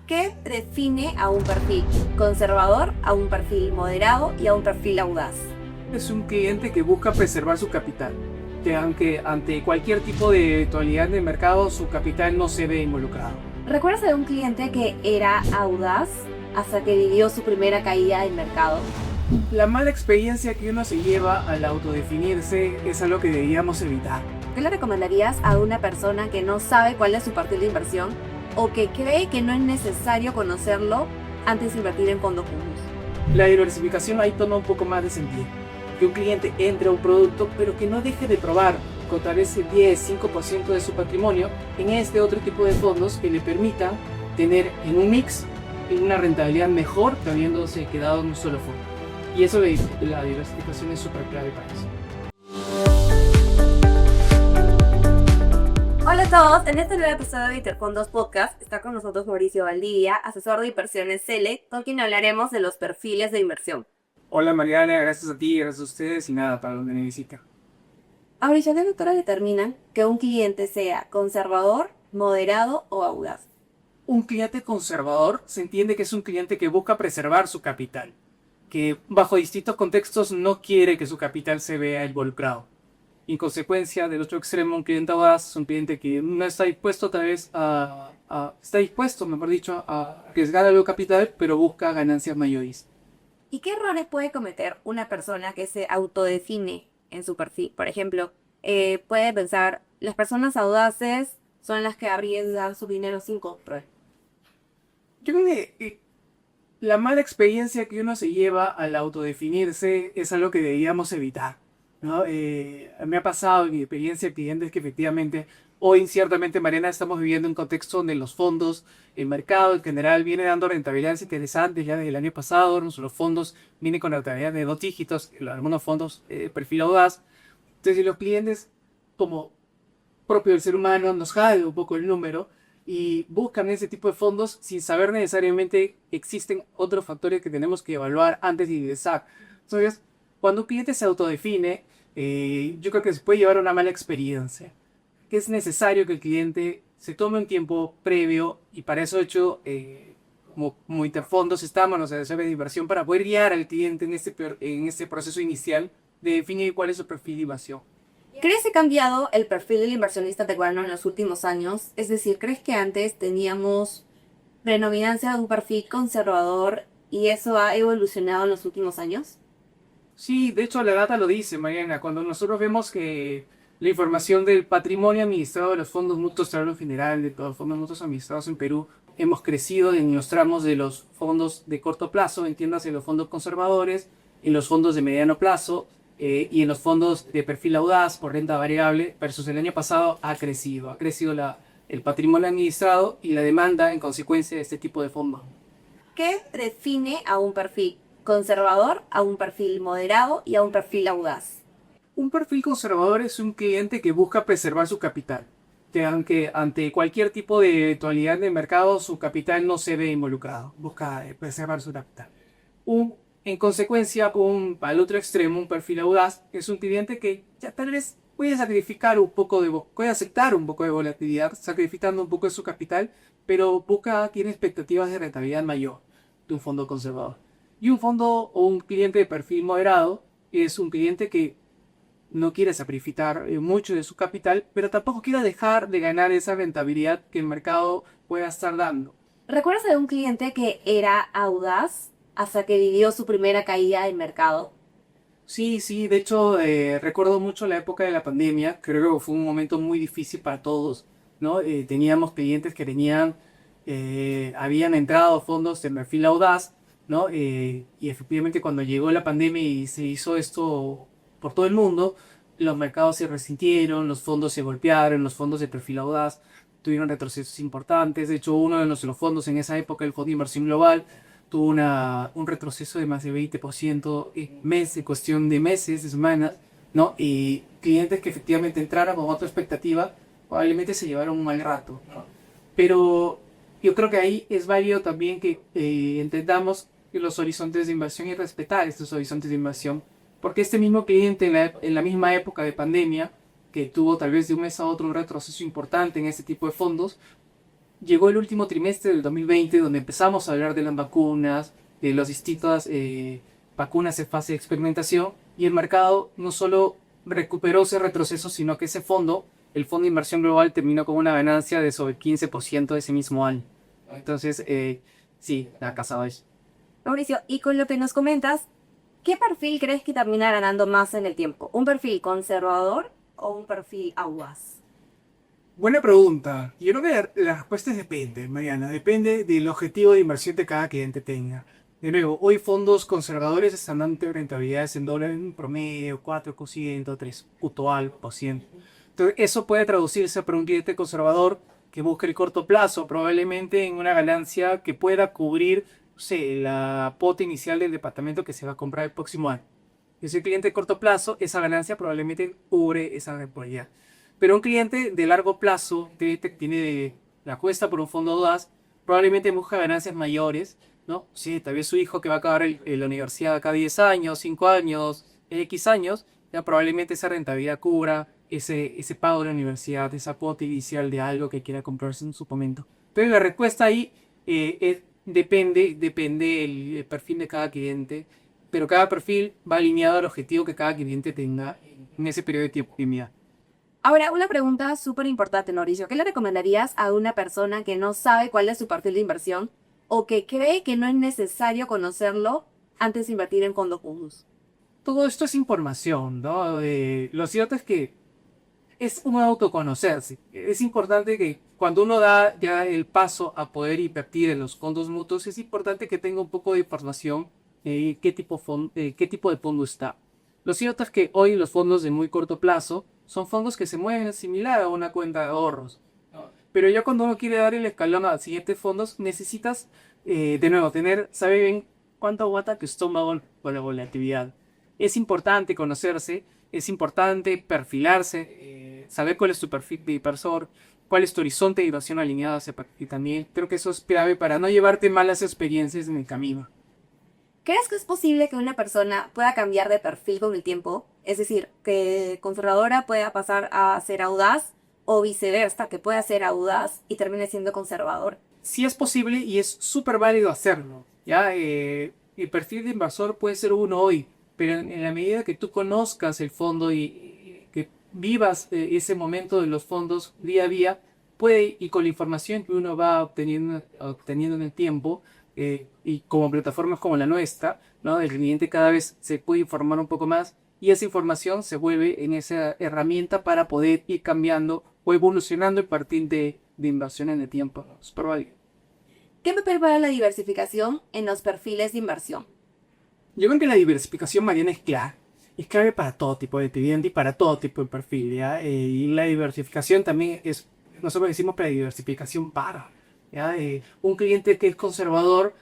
¿Qué define a un perfil conservador, a un perfil moderado y a un perfil audaz? Es un cliente que busca preservar su capital, que aunque ante cualquier tipo de eventualidad de mercado su capital no se ve involucrado. ¿Recuerdas de un cliente que era audaz hasta que vivió su primera caída del mercado? La mala experiencia que uno se lleva al autodefinirse es algo que deberíamos evitar. ¿Qué le recomendarías a una persona que no sabe cuál es su perfil de inversión o que cree que no es necesario conocerlo antes de invertir en fondos comunes? La diversificación ahí toma un poco más de sentido. Que un cliente entre a un producto pero que no deje de probar con tal vez el 10-5% de su patrimonio en este otro tipo de fondos que le permita tener en un mix una rentabilidad mejor que habiéndose quedado en un solo fondo. Y eso la diversificación es súper clave para eso. Hola a todos, en este nuevo episodio de Interfondos Podcast está con nosotros Mauricio Valdivia, asesor de inversiones Select, con quien hablaremos de los perfiles de inversión. Hola Mariana, gracias a ti, gracias a ustedes y nada, para donde me visita. Mauricio, ¿qué doctora determinan que un cliente sea conservador, moderado o audaz? Un cliente conservador se entiende que es un cliente que busca preservar su capital, que bajo distintos contextos no quiere que su capital se vea involucrado. En consecuencia, del otro extremo, un cliente audaz es un cliente que no está dispuesto tal vez está dispuesto, mejor dicho, a arriesgar algo de capital, pero busca ganancias mayores. ¿Y qué errores puede cometer una persona que se autodefine en su perfil? Por ejemplo, puede pensar, las personas audaces son las que arriesgan su dinero sin control. Yo creo que la mala experiencia que uno se lleva al autodefinirse es algo que deberíamos evitar, ¿no? Me ha pasado en mi experiencia de clientes que efectivamente hoy ciertamente, Mariana, estamos viviendo un contexto donde los fondos, el mercado en general viene dando rentabilidades interesantes ya desde el año pasado. Los fondos vienen con rentabilidad de 2 dígitos, algunos fondos perfil audaz. Entonces los clientes, como propio del ser humano, nos jade un poco el número y buscan ese tipo de fondos sin saber necesariamente que existen otros factores que tenemos que evaluar antes de ingresar. Entonces, cuando un cliente se autodefine, yo creo que se puede llevar a una mala experiencia. Que es necesario que el cliente se tome un tiempo previo y para eso hecho, como Interfondos estamos en los asesores de inversión para poder guiar al cliente en este proceso inicial de definir cuál es su perfil de inversión. ¿Crees que ha cambiado el perfil del inversionista peruano en los últimos años? Es decir, ¿crees que antes teníamos predominancia de un perfil conservador y eso ha evolucionado en los últimos años? Sí, de hecho la data lo dice, Mariana. Cuando nosotros vemos que la información del patrimonio administrado de los fondos mutuos en general, de todos los fondos mutuos administrados en Perú, hemos crecido en los tramos de los fondos de corto plazo, entiéndase los fondos conservadores, en los fondos de mediano plazo y en los fondos de perfil audaz por renta variable, versus el año pasado ha crecido. El patrimonio administrado y la demanda en consecuencia de este tipo de fondos. ¿Qué define a un perfil conservador, a un perfil moderado y a un perfil audaz? Un perfil conservador es un cliente que busca preservar su capital, que aunque ante cualquier tipo de eventualidad de mercado su capital no se ve involucrado, busca preservar su capital. En consecuencia, al otro extremo, un perfil audaz es un cliente que ya tal vez puede puede aceptar un poco de volatilidad, sacrificando un poco de su capital, pero tiene expectativas de rentabilidad mayor de un fondo conservador. Y un fondo o un cliente de perfil moderado es un cliente que no quiere sacrificar mucho de su capital, pero tampoco quiere dejar de ganar esa rentabilidad que el mercado pueda estar dando. ¿Recuerdas de un cliente que era audaz hasta que vivió su primera caída del mercado? Sí, sí, de hecho recuerdo mucho la época de la pandemia, creo que fue un momento muy difícil para todos, ¿no? Teníamos clientes que habían entrado a fondos de perfil audaz, ¿no? Y efectivamente cuando llegó la pandemia y se hizo esto por todo el mundo, los mercados se resintieron, los fondos se golpearon, los fondos de perfil audaz tuvieron retrocesos importantes. De hecho, uno de los fondos en esa época, el Fondo de Inversión Global, tuvo un retroceso de más de 20% en cuestión de meses, de semanas, ¿no? Y clientes que efectivamente entraron con otra expectativa, probablemente se llevaron un mal rato, ¿no? Pero yo creo que ahí es válido también que entendamos que los horizontes de inversión y respetar estos horizontes de inversión, porque este mismo cliente en la misma época de pandemia, que tuvo tal vez de un mes a otro un retroceso importante en este tipo de fondos, llegó el último trimestre del 2020 donde empezamos a hablar de las vacunas, de las distintas vacunas en fase de experimentación y el mercado no solo recuperó ese retroceso, sino que ese fondo, el Fondo de Inversión Global, terminó con una ganancia de sobre el 15% ese mismo año. Entonces, sí, ha casado eso. Mauricio, y con lo que nos comentas, ¿qué perfil crees que termina ganando más en el tiempo? ¿Un perfil conservador o un perfil audaz? Buena pregunta. Yo creo que la respuesta es depende, Mariana. Depende del objetivo de inversión que cada cliente tenga. De nuevo, hoy fondos conservadores están dando rentabilidades en dólares en promedio, 4%, 3%. Entonces, eso puede traducirse para un cliente conservador que busque el corto plazo, probablemente en una ganancia que pueda cubrir, no sé, la cuota inicial del departamento que se va a comprar el próximo año. Si es el cliente de corto plazo, esa ganancia probablemente cubre esa rentabilidad. Pero un cliente de largo plazo que tiene la cuesta por un fondo audaz, probablemente busca ganancias mayores, ¿no? Sí, tal vez su hijo que va a acabar la universidad cada 10 años, 5 años, X años, ya probablemente esa rentabilidad cubra ese pago de la universidad, esa cuota inicial de algo que quiera comprarse en su momento. Entonces la respuesta ahí depende el perfil de cada cliente, pero cada perfil va alineado al objetivo que cada cliente tenga en ese periodo de tiempo. Ahora, una pregunta súper importante, Mauricio. ¿Qué le recomendarías a una persona que no sabe cuál es su perfil de inversión o que cree que no es necesario conocerlo antes de invertir en fondos mutuos? Todo esto es información, ¿no? Lo cierto es que es un autoconocerse. Es importante que cuando uno da ya el paso a poder invertir en los fondos mutuos, es importante que tenga un poco de información qué tipo de fondo está. Lo cierto es que hoy los fondos de muy corto plazo son fondos que se mueven similar a una cuenta de ahorros. Pero ya cuando uno quiere dar el escalón a siguientes fondos, necesitas, de nuevo, saber bien cuánto aguanta tu estómago con la volatilidad. Es importante conocerse, es importante perfilarse, saber cuál es tu perfil de inversor, cuál es tu horizonte de inversión alineado a ese perfil también. Creo que eso es clave para no llevarte malas experiencias en el camino. ¿Crees que es posible que una persona pueda cambiar de perfil con el tiempo? Es decir, que conservadora pueda pasar a ser audaz o viceversa, que pueda ser audaz y termine siendo conservador. Sí es posible y es súper válido hacerlo. ¿Ya? El perfil de inversor puede ser uno hoy, pero en la medida que tú conozcas el fondo y que vivas ese momento de los fondos día a día, y con la información que uno va obteniendo en el tiempo, y como plataformas como la nuestra, ¿no? El cliente cada vez se puede informar un poco más y esa información se vuelve en esa herramienta para poder ir cambiando o evolucionando el perfil de inversión en el tiempo. Es probable. ¿Qué papel juega la diversificación en los perfiles de inversión? Yo creo que la diversificación, Mariana, es clave. Es clave para todo tipo de cliente y para todo tipo de perfil, ¿ya? Y la diversificación también es, nosotros decimos que la diversificación para, ¿ya? Un cliente que es conservador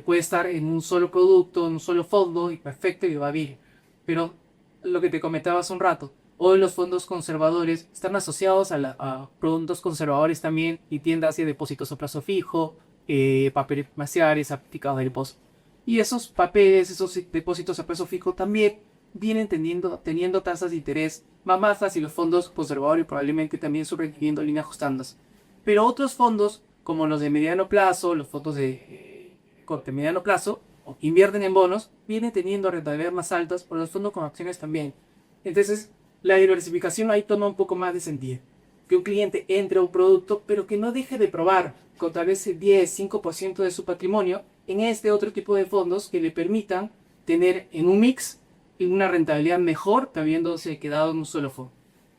puede estar en un solo producto, en un solo fondo y perfecto y va bien. Pero lo que te comentaba hace un rato, hoy los fondos conservadores están asociados a productos conservadores también y tienden hacia depósitos a plazo fijo, papeles comerciales, aplicados de depósito. Y esos papeles, esos depósitos a plazo fijo también vienen teniendo tasas de interés más bajas y los fondos conservadores probablemente también sobreviviendo líneas ajustándose. Pero otros fondos, como los de mediano plazo, los fondos de corte mediano plazo, invierten en bonos, vienen teniendo rentabilidades más altas, por los fondos con acciones también. Entonces, la diversificación ahí toma un poco más de sentido. Que un cliente entre a un producto, pero que no deje de probar con tal vez el 10-5% de su patrimonio en este otro tipo de fondos que le permitan tener en un mix una rentabilidad mejor que habiéndose quedado en un solo fondo.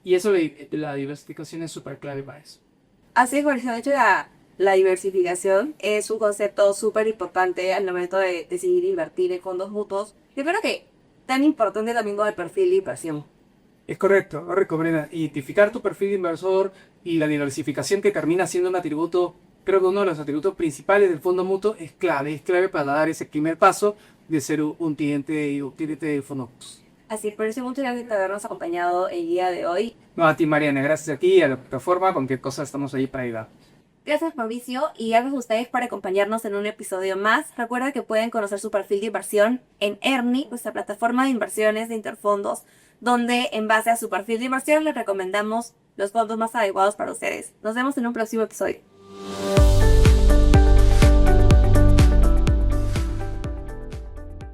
Y eso, la diversificación es súper clave para eso. Así es, Jorge. De hecho, la diversificación es un concepto súper importante al momento de decidir invertir en fondos mutuos. Yo creo que tan importante también como el perfil de inversión. Es correcto, recomienda identificar tu perfil de inversor y la diversificación que termina siendo un atributo, creo que uno de los atributos principales del fondo mutuo es clave para dar ese primer paso de ser un cliente de fondos mutuos. Así es, por eso muchas gracias por habernos acompañado el día de hoy. No, a ti, Mariana, gracias a ti y a la plataforma, con qué cosa estamos ahí para ayudar. Gracias, Mauricio, y gracias a ustedes por acompañarnos en un episodio más. Recuerda que pueden conocer su perfil de inversión en Erni, nuestra plataforma de inversiones de Interfondos, donde en base a su perfil de inversión les recomendamos los fondos más adecuados para ustedes. Nos vemos en un próximo episodio. Chao.